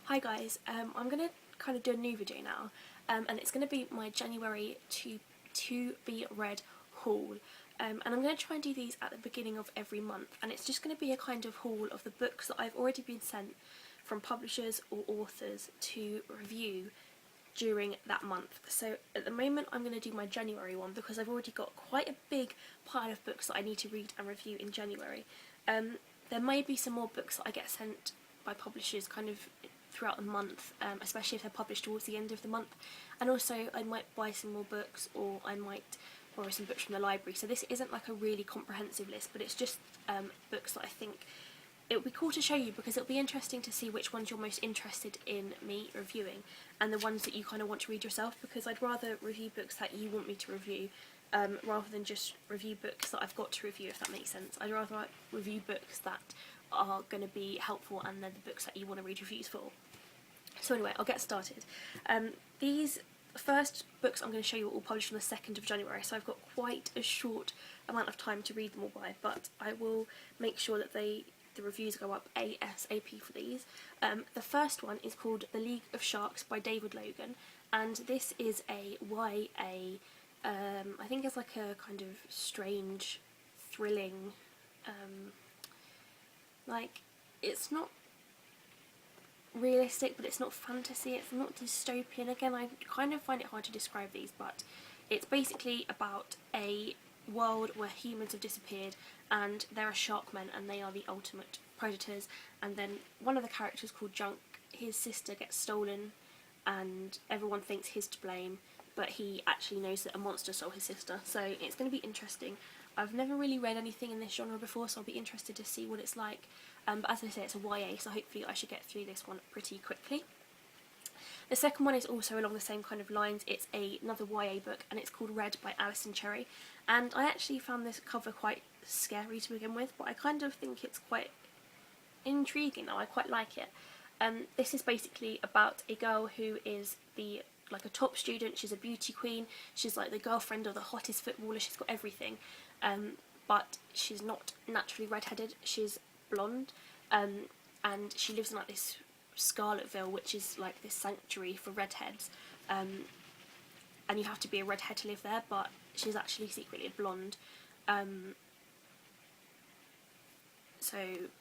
Hi guys, I'm going to kind of do a new video now, and it's going to be my January to be read haul, and I'm going to try and do these at the beginning of every month, and it's just going to be a kind of haul of the books that I've already been sent from publishers or authors to review during that month. So at the moment I'm going to do my January one because I've already got quite a big pile of books that I need to read and review in January. There may be some more books that I get sent by publishers kind of throughout the month, especially if they're published towards the end of the month, and also I might buy some more books or I might borrow some books from the library. So this isn't like a really comprehensive list, but it's just books that I think it would be cool to show you because it'll be interesting to see which ones you're most interested in me reviewing and the ones that you kind of want to read yourself, because I'd rather review books that you want me to review rather than just review books that I've got to review, if that makes sense. I'd rather review books that are going to be helpful and they're the books that you want to read reviews for. So anyway, I'll get started. These first books I'm going to show you are all published on the 2nd of January, so I've got quite a short amount of time to read them all by, but I will make sure that the reviews go up ASAP for these. The first one is called The League of Sharks by David Logan, and this is a YA, I think it's like a kind of strange, thrilling, like, it's not realistic, but it's not fantasy, it's not dystopian. Again, I kind of find it hard to describe these, but it's basically about a world where humans have disappeared and there are sharkmen and they are the ultimate predators, and then one of the characters called Junk, his sister gets stolen and everyone thinks he's to blame, but he actually knows that a monster stole his sister. So it's going to be interesting. I've never really read anything in this genre before, so I'll be interested to see what it's like. But as I say, it's a YA, so hopefully I should get through this one pretty quickly. The second one is also along the same kind of lines. It's another YA book, and it's called Red by Alison Cherry. And I actually found this cover quite scary to begin with, but I kind of think it's quite intriguing now. I quite like it. This is basically about a girl who is like a top student. She's a beauty queen. She's like the girlfriend of the hottest footballer. She's got everything. But she's not naturally redheaded. She's blonde, and she lives in like this Scarletville, which is like this sanctuary for redheads, and you have to be a redhead to live there, but she's actually secretly a blonde. So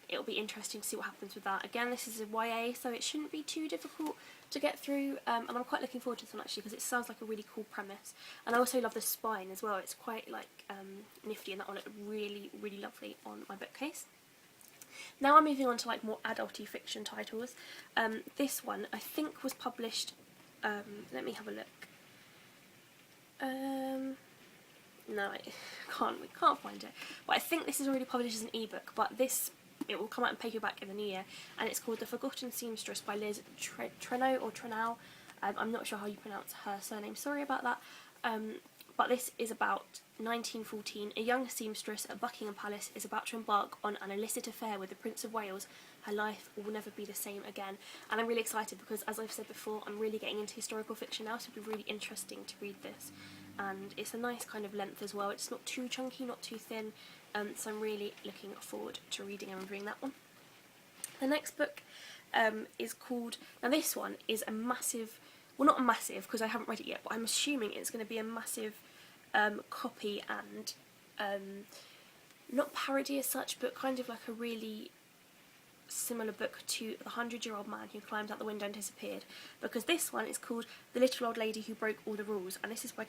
it'll be interesting to see what happens with that. Again, this is a YA, so it shouldn't be too difficult to get through, and I'm quite looking forward to this one actually because it sounds like a really cool premise. And I also love the spine as well. It's quite like nifty, and that one looked really, really lovely on my bookcase. Now I'm moving on to like more adulty fiction titles. This one I think was published, let me have a look. No, we can't find it. But I think this is already published as an ebook, but it will come out in paperback in the new year, and it's called The Forgotten Seamstress by Liz Trenau. I'm not sure how you pronounce her surname, sorry about that. But this is about 1914. A young seamstress at Buckingham Palace is about to embark on an illicit affair with the Prince of Wales. Her life will never be the same again. And I'm really excited because, as I've said before, I'm really getting into historical fiction now, so it'll be really interesting to read this. And it's a nice kind of length as well. It's not too chunky, not too thin, so I'm really looking forward to reading and reviewing that one. The next book is called, now this one is a massive, well, not a massive because I haven't read it yet, but I'm assuming it's going to be a massive copy and not parody as such, but kind of like a really similar book to The 100-Year-Old Man Who Climbed Out the Window and Disappeared, because this one is called The Little Old Lady Who Broke All the Rules, and this is by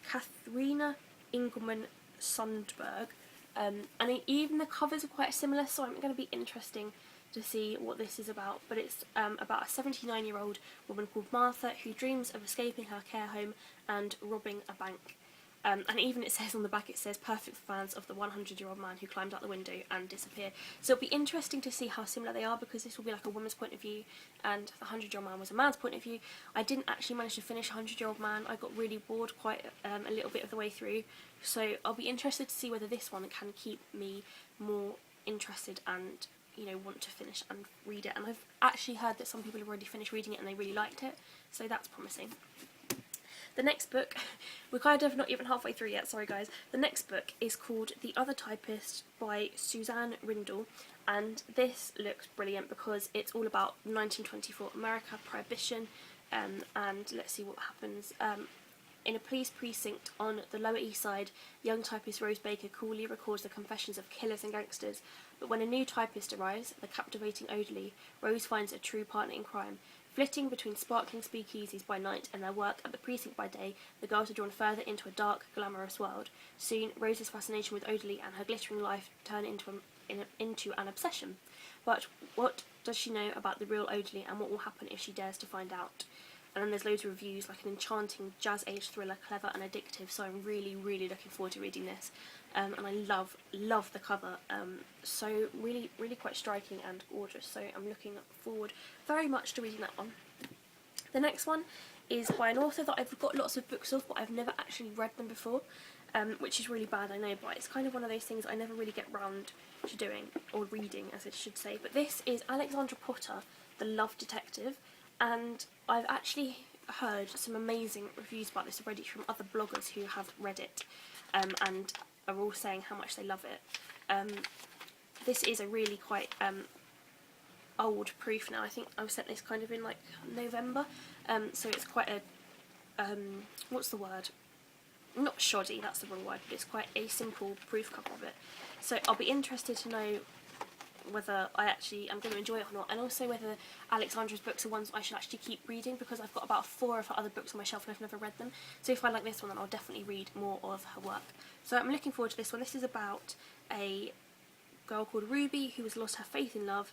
Katharina Ingelman Sundberg, and even the covers are quite similar, so I'm going to be interesting to see what this is about. But it's about a 79-year-old woman called Martha who dreams of escaping her care home and robbing a bank. And even it says on the back, it says perfect for fans of The 100-Year-Old Man Who Climbed Out the Window and Disappeared. So it'll be interesting to see how similar they are, because this will be like a woman's point of view and The 100-Year-Old Man was a man's point of view. I didn't actually manage to finish 100-Year-Old Man. I got really bored quite a little bit of the way through. So I'll be interested to see whether this one can keep me more interested and, you know, want to finish and read it. And I've actually heard that some people have already finished reading it and they really liked it, so that's promising. The next book, we're kind of not even halfway through yet, sorry guys. The next book is called The Other Typist by Suzanne Rindle, and this looks brilliant because it's all about 1924 America, Prohibition, and let's see what happens. In a police precinct on the Lower East Side, young typist Rose Baker coolly records the confessions of killers and gangsters. But when a new typist arrives, the captivating Oderly, Rose finds a true partner in crime. Flitting between sparkling speakeasies by night and their work at the precinct by day, the girls are drawn further into a dark, glamorous world. Soon, Rose's fascination with Oderly and her glittering life turn into an obsession. But what does she know about the real Oderly, and what will happen if she dares to find out? And then there's loads of reviews, like an enchanting jazz-age thriller, clever and addictive, so I'm really, really looking forward to reading this. And I love the cover, so really, really quite striking and gorgeous, so I'm looking forward very much to reading that one. The next one is by an author that I've got lots of books of, but I've never actually read them before, which is really bad, I know, but it's kind of one of those things I never really get round to doing, or reading as it should say. But this is Alexandra Potter, The Love Detective, and I've actually heard some amazing reviews about this already from other bloggers who have read it, and are all saying how much they love it. This is a really quite old proof now. I think I sent this kind of in like November, so it's quite a what's the word? Not shoddy, that's the wrong word, but it's quite a simple proof cover of it. So I'll be interested to know whether I actually am going to enjoy it or not, and also whether Alexandra's books are ones I should actually keep reading, because I've got about 4 of her other books on my shelf and I've never read them. So if I like this one, then I'll definitely read more of her work. So I'm looking forward to this one. This is about a girl called Ruby who has lost her faith in love,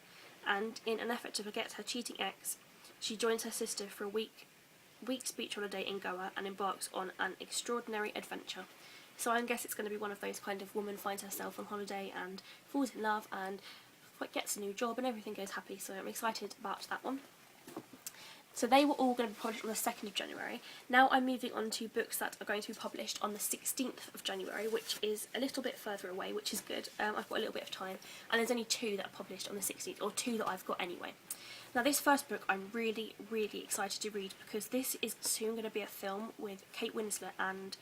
and in an effort to forget her cheating ex, she joins her sister for a week's beach holiday in Goa and embarks on an extraordinary adventure. So I guess it's going to be one of those kind of woman finds herself on holiday and falls in love and gets a new job and everything goes happy, so I'm excited about that one. So they were all going to be published on the 2nd of January. Now I'm moving on to books that are going to be published on the 16th of January, which is a little bit further away, which is good. I've got a little bit of time, and there's only 2 that are published on the 16th, or 2 that I've got anyway. Now this first book I'm really, really excited to read, because this is soon going to be a film with Kate Winslet, and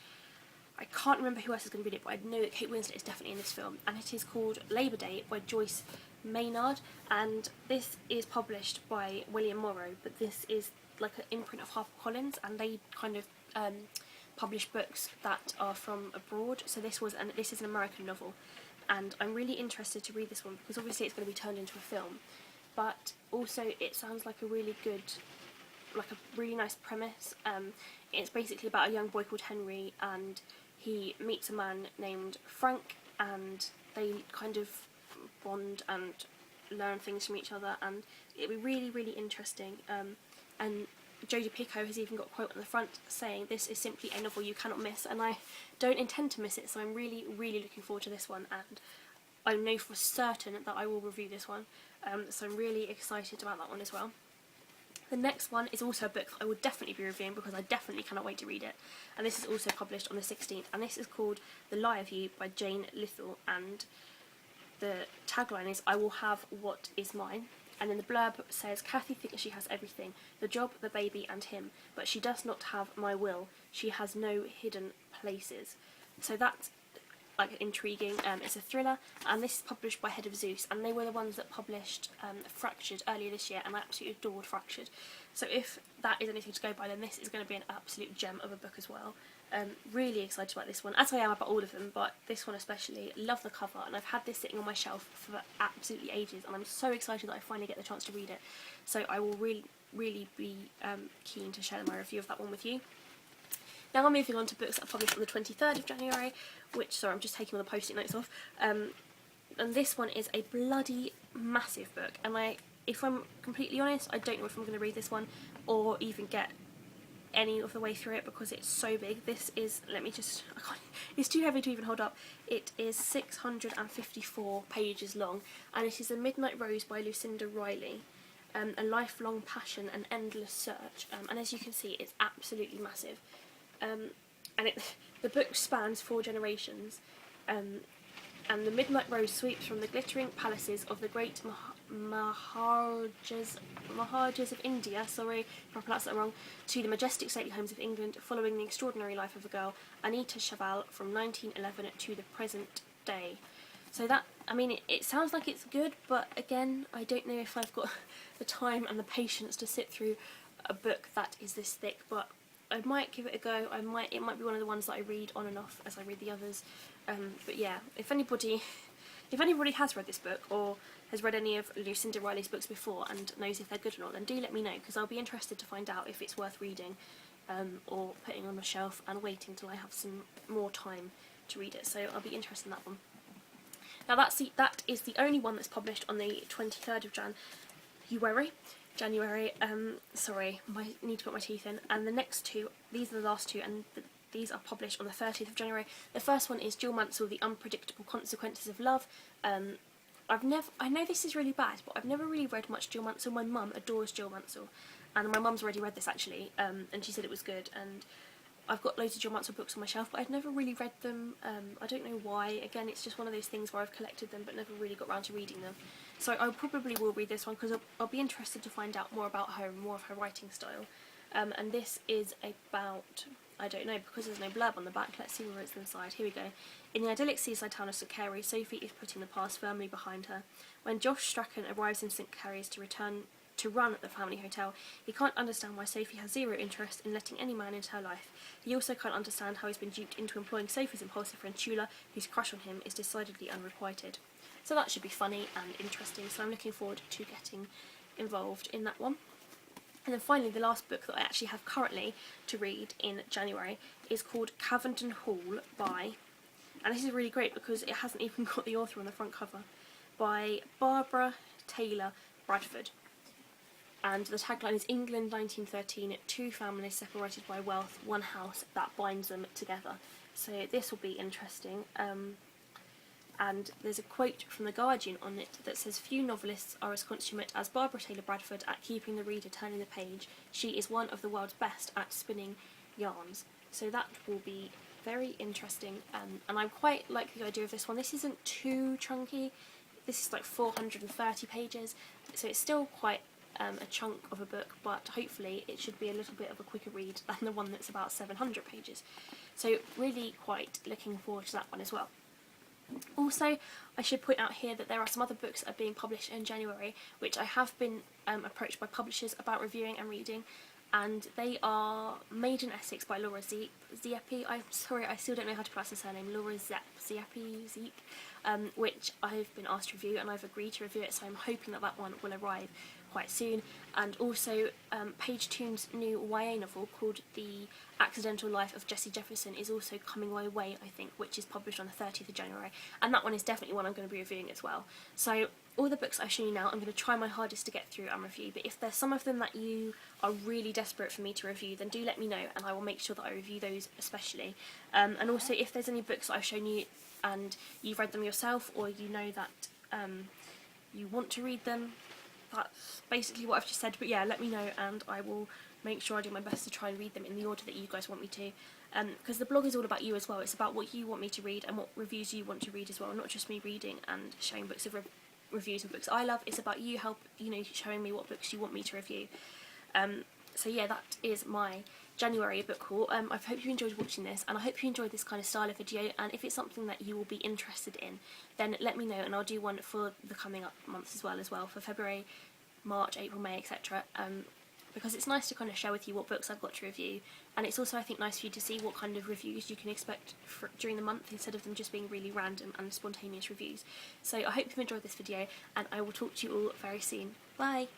I can't remember who else is going to be in it, but I know that Kate Winslet is definitely in this film, and it is called Labour Day by Joyce Maynard, and this is published by William Morrow, but this is like an imprint of HarperCollins, and they kind of publish books that are from abroad. So this is an American novel, and I'm really interested to read this one because obviously it's going to be turned into a film, but also it sounds like a really good, like a really nice premise. It's basically about a young boy called Henry, and he meets a man named Frank, and they kind of bond and learn things from each other, and it'll be really, really interesting. And Jodie Picoult has even got a quote on the front saying this is simply a novel you cannot miss, and I don't intend to miss it, so I'm really, really looking forward to this one, and I know for certain that I will review this one, so I'm really excited about that one as well. The next one is also a book that I will definitely be reviewing because I definitely cannot wait to read it, and this is also published on the 16th, and this is called The Lie of You by Jane Lithell, and the tagline is "I will have what is mine," and then the blurb says Kathy thinks she has everything, the job, the baby and him, but she does not have my will, she has no hidden places. So that's like intriguing. It's a thriller, and this is published by Head of Zeus, and they were the ones that published Fractured earlier this year, and I absolutely adored Fractured. So if that is anything to go by, then this is going to be an absolute gem of a book as well. Really excited about this one, as I am about all of them, but this one especially. Love the cover, and I've had this sitting on my shelf for absolutely ages, and I'm so excited that I finally get the chance to read it. So I will really, really be keen to share my review of that one with you. Now I'm moving on to books that are published on the 23rd of January, which, sorry, I'm just taking all the post-it notes off. And this one is a bloody massive book, and if I'm completely honest, I don't know if I'm going to read this one or even get any of the way through it because it's so big. This is, it's too heavy to even hold up. It is 654 pages long, and it is A Midnight Rose by Lucinda Riley. A lifelong passion, an endless search, and as you can see, it's absolutely massive. And the book spans 4 generations, and the Midnight Rose sweeps from the glittering palaces of the great Maharajas of India, sorry if I pronounced that wrong, to the majestic stately homes of England, following the extraordinary life of a girl, Anita Chaval, from 1911 to the present day. So that, I mean, it sounds like it's good, but again, I don't know if I've got the time and the patience to sit through a book that is this thick, but I might give it a go. It might be one of the ones that I read on and off as I read the others. But yeah, if anybody has read this book or has read any of Lucinda Riley's books before and knows if they're good or not, then do let me know, because I'll be interested to find out if it's worth reading, or putting on a shelf and waiting till I have some more time to read it. So I'll be interested in that one. Now that is the only one that's published on the 23rd of January. Sorry, I need to put my teeth in. And the next two, these are the last two, and these are published on the 30th of January. The first one is Jill Mansell, The Unpredictable Consequences of Love. I know this is really bad, but I've never really read much Jill Mansell. My mum adores Jill Mansell, and my mum's already read this actually, and she said it was good. And I've got loads of Jill Mansell books on my shelf, but I've never really read them. I don't know why. Again, it's just one of those things where I've collected them but never really got around to reading them. So I probably will read this one, because I'll be interested to find out more about her and more of her writing style. And this is about, I don't know, because there's no blurb on the back, let's see where it's inside. Here we go. In the idyllic seaside town of St Carey, Sophie is putting the past firmly behind her. When Josh Strachan arrives in St Carey's to run at the family hotel, he can't understand why Sophie has zero interest in letting any man into her life. He also can't understand how he's been duped into employing Sophie's impulsive friend Shula, whose crush on him is decidedly unrequited. So that should be funny and interesting, so I'm looking forward to getting involved in that one. And then finally, the last book that I actually have currently to read in January is called Cavenden Hall by, and this is really great because it hasn't even got the author on the front cover, by Barbara Taylor Bradford. And the tagline is England 1913, two families separated by wealth, one house that binds them together. So this will be interesting. And there's a quote from The Guardian on it that says, "Few novelists are as consummate as Barbara Taylor Bradford at keeping the reader turning the page. She is one of the world's best at spinning yarns." So that will be very interesting, and I quite like the idea of this one. This isn't too chunky. This is like 430 pages, so it's still quite a chunk of a book, but hopefully it should be a little bit of a quicker read than the one that's about 700 pages. So really quite looking forward to that one as well. Also, I should point out here that there are some other books that are being published in January, which I have been approached by publishers about reviewing and reading, and they are Made in Essex by Laura Ziepe. I'm sorry, I still don't know how to pronounce the surname. Laura Ziepe, which I've been asked to review, and I've agreed to review it, so I'm hoping that that one will arrive quite soon. And also Page Toon's new YA novel called The Accidental Life of Jessie Jefferson is also coming my way, I think, which is published on the 30th of January, and that one is definitely one I'm going to be reviewing as well. So all the books I've shown you now, I'm going to try my hardest to get through and review, but if there's some of them that you are really desperate for me to review, then do let me know, and I will make sure that I review those especially. And also, if there's any books that I've shown you and you've read them yourself, or you know that you want to read them, that's basically what I've just said. But yeah, let me know, and I will make sure I do my best to try and read them in the order that you guys want me to, because the blog is all about you as well. It's about what you want me to read and what reviews you want to read as well, not just me reading and showing books of reviews of books I love. It's about you showing me what books you want me to review. So yeah, that is my January book haul. I hope you enjoyed watching this, and I hope you enjoyed this kind of style of video, and if it's something that you will be interested in, then let me know, and I'll do one for the coming up months as well for February, March, April, May, etc. Because it's nice to kind of share with you what books I've got to review, and it's also, I think, nice for you to see what kind of reviews you can expect during the month, instead of them just being really random and spontaneous reviews. So I hope you've enjoyed this video, and I will talk to you all very soon. Bye!